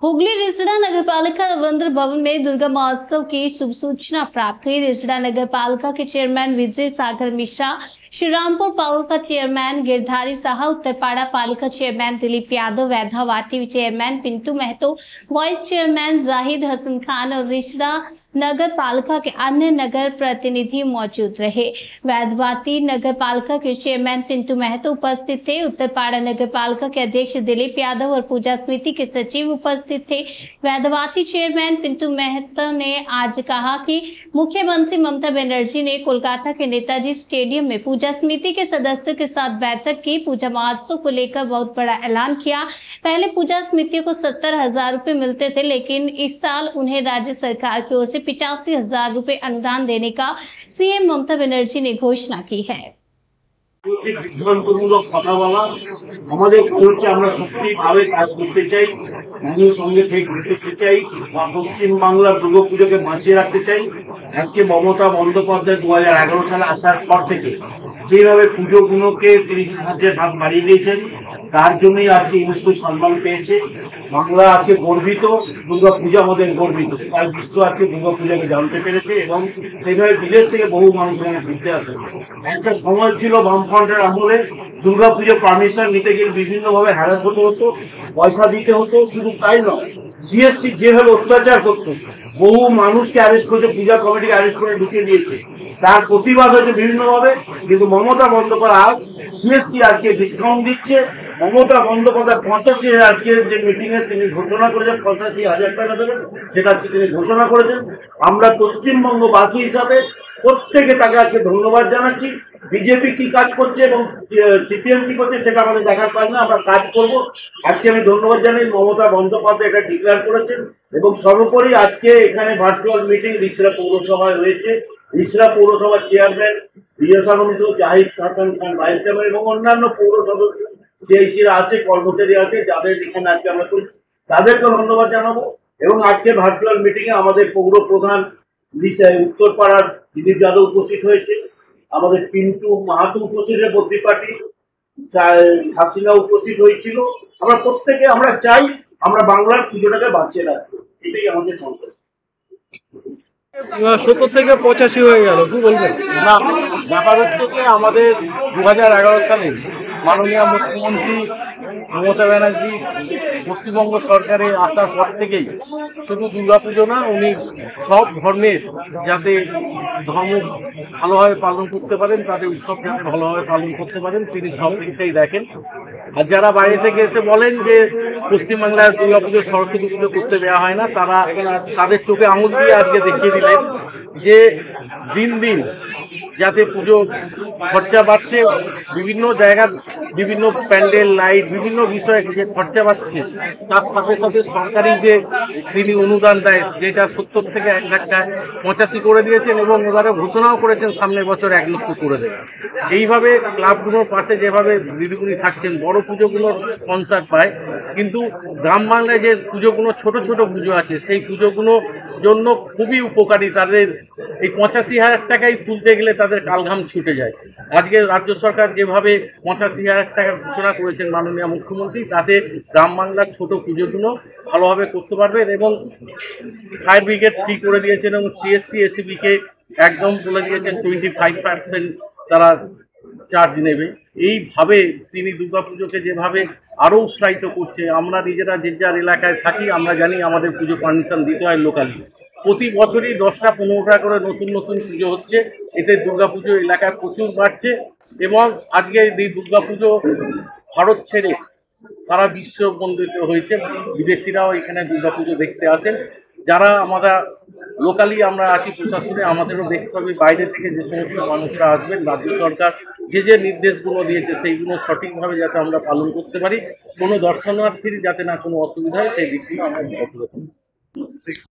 हुगली रिसड़ा नगर पालिका रविंद्र भवन में दुर्गा महोत्सव की शुभ सूचना प्राप्त हुई। रिसड़ा नगर पालिका के चेयरमैन विजय सागर मिश्रा, श्रीरामपुर पालिका चेयरमैन गिरधारी साहा, उत्तरपाड़ा पालिका चेयरमैन दिलीप यादव, वैधावाटी chairman Pintu Mahato, vice chairman Zahid Hasan Khan और रिसड़ा नगर पालिका के अन्य नगर प्रतिनिधि मौजूद रहे। वैधवाती नगर पालिका के चेयरमैन पिंटू महतो उपस्थित थे। उत्तरपाड़ा नगर पालिका के अध्यक्ष दिलीप यादव और पूजा समिति के सचिव उपस्थित थे। वैधवाती चेयरमैन पिंटू महतो ने आज कहा कि मुख्यमंत्री ममता बनर्जी ने कोलकाता के नेताजी स्टेडियम में पूजा समिति के सदस्यों के साथ बैठक की। पूजा महोत्सव को लेकर बहुत बड़ा ऐलान किया। पहले पूजा समितियों को 70,000 रुपए मिलते थे, लेकिन इस साल उन्हें राज्य सरकार की ओर से 85,000 रुपए अनुदान देने का सीएम ममता बनर्जी ने घोषणा की है। বিভ্রান্তমূলক কথা বলা আমাদের হচ্ছে আমরা সত্যিভাবে কাজ করতে চাই, মানুষের সঙ্গে থেকে ঘুরতে চাই, পশ্চিমবাংলার দুর্গাপুজোকে বাঁচিয়ে রাখতে চাই। আজকে মমতা বন্দ্যোপাধ্যায় 2011 সালে আসার পর থেকে যেভাবে পুজোগুলোকে তিনি সাহায্যের হাত বাড়িয়ে দিয়েছেন, তার জন্যই আজকে ইউনেস্কো সম্মান পেয়েছে। বাংলা আজকে গর্বিত, দুর্গাপূজা আমাদের গর্বিত, তাই বিশ্ব আজকে দুর্গাপূজাকে জানতে পেরেছে এবং সেইভাবে বিদেশ থেকে বহু মানুষ এখানে ঘুরতে আসে। একটা সময় ছিল বামফ্রন্টের আমলে দুর্গাপুজো পারমিশন নিতে গিয়ে বিভিন্নভাবে হ্যারাস হতে হতো, পয়সা দিতে হতো। শুধু তাই নয়, সিএসসি যেভাবে অত্যাচার করতো, বহু মানুষকে অ্যারেস্ট করে, পূজা কমিটিকে অ্যারেস্ট করে ঢুকিয়ে দিয়েছে। তার প্রতিবাদ হচ্ছে বিভিন্নভাবে, কিন্তু মমতা বন্দ্যোপাধ্যায় আজ সিএসসি আজকে ডিসকাউন্ট দিচ্ছে। মমতা বন্দ্যোপাধ্যায় 85 আজকে যে মিটিং এ তিনি ঘোষণা করেছেন 85,000 টাকা দেবেন, সেটা তিনি ঘোষণা করেছেন। আমরা পশ্চিমবঙ্গবাসী হিসাবে প্রত্যেকে তাকে আজকে ধন্যবাদ জানাচ্ছি। বিজেপি কি কাজ করছে এবং সিপিএম কি করছে সেটা আমাদের দেখার কাজ না, আমরা কাজ করব। আজকে আমি ধন্যবাদ জানাই মমতা বন্দ্যোপাধ্যায় এটা ডিক্লেয়ার করেছেন এবং সর্বোপরি আজকে এখানে ভার্চুয়াল মিটিং রিসরা পৌরসভায় হয়েছে। রিসরা পৌরসভার চেয়ারম্যান বিজয় মিত্র, জাহিদ হাসান খান ভাইস চেয়ারম্যান এবং অন্যান্য পৌর সদস্য সিআইসিরা আছে, কর্মচারী আছে, যাদের এখানে আজকে আমরা করি তাদেরকে ধন্যবাদ জানাবো। এবং আজকে ভার্চুয়াল মিটিং এ আমাদের পৌর প্রধান উত্তরপাড়ার দিলীপ যাদব উপস্থিত হয়েছে, আমাদের পিন্টু মাহাতো উপস্থিত, বদ্রি পার্টি হাসিনা উপস্থিত হয়েছিল। আমরা প্রত্যেকে আমরা চাই আমরা বাংলার পুজোটাকে বাঁচিয়ে রাখবো, এটাই আমাদের সংকল্প। 70 থেকে 85 হয়ে গেল, কি বলবেন? না, ব্যাপার হচ্ছে যে আমাদের 2011 সালে মাননীয় মুখ্যমন্ত্রী মমতা ব্যানার্জি পশ্চিমবঙ্গ সরকারে আসার পর থেকেই শুধু দুর্গাপুজো না, উনি সব ধর্মের যাতে ধর্ম ভালোভাবে পালন করতে পারেন, তাদের উৎসব যাতে ভালোভাবে পালন করতে পারেন, তিনি সব দিকটাই দেখেন। আর যারা বাইরে থেকে এসে বলেন যে পশ্চিমবাংলার দুর্গাপুজো সরস্বতী পুজো করতে দেওয়া হয় না, তারা তাদের চোখে আঙুল দিয়ে আজকে দেখিয়ে দিলেন যে দিন দিন যাতে পুজো খরচা বাড়ছে, বিভিন্ন জায়গার বিভিন্ন প্যান্ডেল, লাইট, বিভিন্ন বিষয়ে যে খরচা বাড়ছে, তার সাথে সাথে সরকারি যে তিনি অনুদান দেয় যেটা 70 থেকে 1 লাখ টাকা 85 করে দিয়েছেন এবং এবারে ঘোষণাও করেছেন সামনের বছর 1 লক্ষ করে দেবেন। এইভাবে ক্লাবগুলোর পাশে যেভাবে দিদিগুলি থাকছেন, বড় পুজোগুলোর স্পন্সার পায়, কিন্তু গ্রাম বাংলায় যে পুজোগুলো ছোট ছোট পুজো আছে সেই পুজোগুলোর জন্য খুবই উপকারী। তাদের এই 85,000 টাকায় তুলতে গেলে তাদের কালঘাম ছুটে যায়। আজকে রাজ্য সরকার যেভাবে 85,000 টাকা ঘোষণা করেছেন মাননীয় মুখ্যমন্ত্রী, তাতে গ্রাম বাংলার ছোট পুজোগুলো ভালোভাবে করতে পারবেন এবং ফায়ার ব্রিগেড ফ্রি করে দিয়েছেন এবং সিএসসি এসিবিকে একদম বলে দিয়েছেন 25% তারা চার্জ নেবে। এইভাবে তিনি দুর্গাপুজোকে যেভাবে আরও উৎসাহিত করছে, আমরা নিজেরা যে যার এলাকায় থাকি আমরা জানি আমাদের পুজো পারমিশন দিতে হয় লোকালি। প্রতি বছরই 10টা-15টা করে নতুন নতুন পুজো হচ্ছে, এতে দুর্গাপুজো এলাকায় প্রচুর বাড়ছে এবং আজকে এই দুর্গাপুজো ভারত ছেড়ে সারা বিশ্ব বন্দিত হয়েছে, বিদেশিরাও এখানে দুর্গাপুজো দেখতে আসেন। যারা আমরা লোকালি আমরা আছি প্রশাসনে, আমাদেরও দেখতে হবে বাইরে থেকে যে সমস্ত মানুষরা আসবেন, রাজ্য সরকার যে যে নির্দেশগুলো দিয়েছে সেইগুলো সঠিকভাবে যাতে আমরা পালন করতে পারি, কোনো দর্শনার্থীর যাতে না কোনো অসুবিধা হয় সেই দিকগুলো আমরা